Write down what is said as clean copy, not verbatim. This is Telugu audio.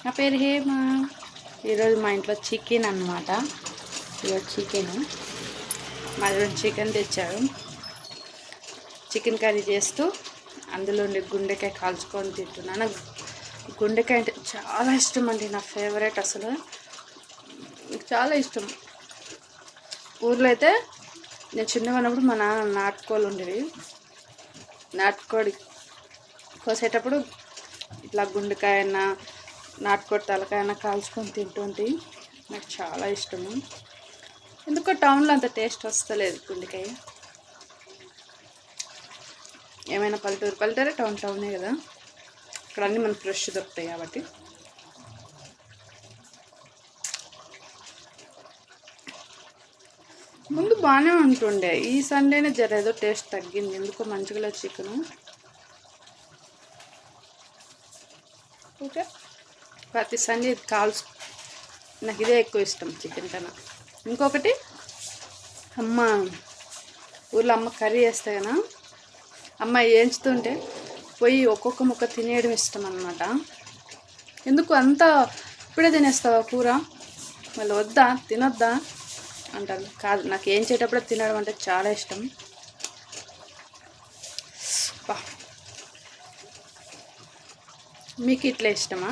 నా పేరు హేమ. ఈరోజు మా ఇంట్లో చికెన్ అన్నమాట. ఈరోజు చికెన్ మా చికెన్ తెచ్చారు. చికెన్ కర్రీ చేస్తూ అందులో గుండెకాయ కాల్చుకొని తింటున్నాను. నాకు గుండెకాయ అంటే చాలా ఇష్టం అండి, నా ఫేవరెట్. అసలు చాలా ఇష్టం. ఊర్లో అయితే నేను చిన్నగా ఉన్నప్పుడు మా నాన్న నాటుకోళ్ళు ఉండేవి. నాటుకోడి కోసేటప్పుడు ఇట్లా గుండెకాయన నాటుకోడి తలకాయన కాల్చుకొని తింటుంటే నాకు చాలా ఇష్టము. ఎందుకో టౌన్లో అంత టేస్ట్ వస్తలేదు గుండెకాయ. ఏమైనా పల్లెటూరే టౌనే కదా, ఇక్కడ అన్నీ మనకు ఫ్రెష్ దొరుకుతాయి కాబట్టి. ముందు బాగానే ఉంటుండే, ఈ సండేనే ఏదో టేస్ట్ తగ్గింది. ఎందుకో మంచిగా లేదు చికెను. ఓకే, ప్రతి సండే ఇది నాకు ఇదే ఎక్కువ ఇష్టం చికెన్ కన్నా. ఇంకొకటి ఊళ్ళో అమ్మ కర్రీ వేస్తే కదా, అమ్మ వేయించుతుంటే పోయి ఒక్కొక్క ముక్క తినేయడం ఇష్టం అన్నమాట. ఎందుకు అంత ఇప్పుడే తినేస్తావా కూర, మళ్ళీ వద్దా తినొద్దా అంటారు. కాదు, నాకు వేయించేటప్పుడే తినడం అంటే చాలా ఇష్టం. మీకు ఇట్లా ఇష్టమా?